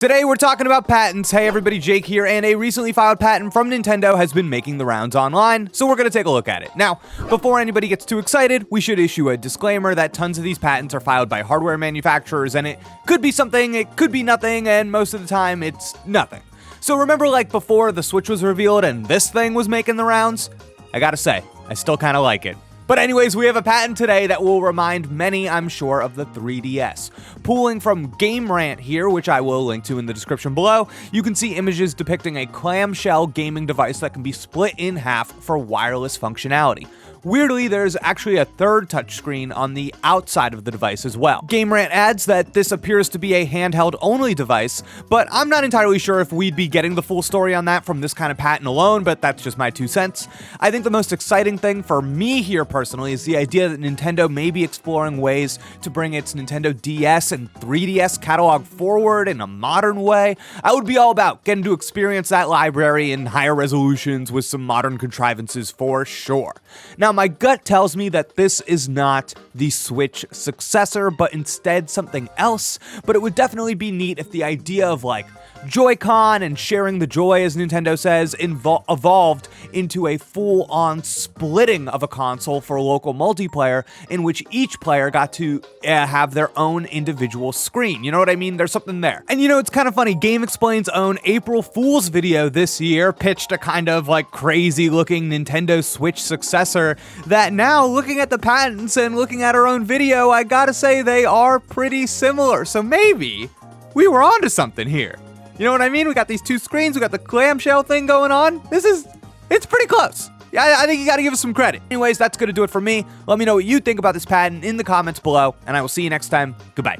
Today we're talking about patents. Hey everybody, Jake here, and a recently filed patent from Nintendo has been making the rounds online, so we're gonna take a look at it. Now, before anybody gets too excited, we should issue a disclaimer that tons of these patents are filed by hardware manufacturers, and it could be something, it could be nothing, and most of the time it's nothing. So remember like before the Switch was revealed and this thing was making the rounds? I gotta say, I still kinda like it. But anyways, we have a patent today that will remind many, I'm sure, of the 3DS. Pulling from Game Rant here, which I will link to in the description below, you can see images depicting a clamshell gaming device that can be split in half for wireless functionality. Weirdly, there's actually a third touchscreen on the outside of the device as well. Game Rant adds that this appears to be a handheld-only device, but I'm not entirely sure if we'd be getting the full story on that from this kind of patent alone, but that's just my 2 cents. I think the most exciting thing for me here personally is the idea that Nintendo may be exploring ways to bring its Nintendo DS and 3DS catalog forward in a modern way. I would be all about getting to experience that library in higher resolutions with some modern contrivances for sure. Now, my gut tells me that this is not the Switch successor, but instead something else, but it would definitely be neat if the idea of like Joy-Con and sharing the joy, as Nintendo says, evolved into a full-on splitting of a console for local multiplayer in which each player got to have their own individual screen. You know what I mean? There's something there. And you know, it's kind of funny, GameXplain's own April Fool's video this year pitched a kind of like crazy-looking Nintendo Switch successor that now, looking at the patents and looking at our own video, I gotta say they are pretty similar. So maybe we were onto something here. You know what I mean? We got these 2 screens, we got the clamshell thing going on. It's pretty close. Yeah, I think you gotta give us some credit. Anyways, that's gonna do it for me. Let me know what you think about this patent in the comments below, and I will see you next time. Goodbye.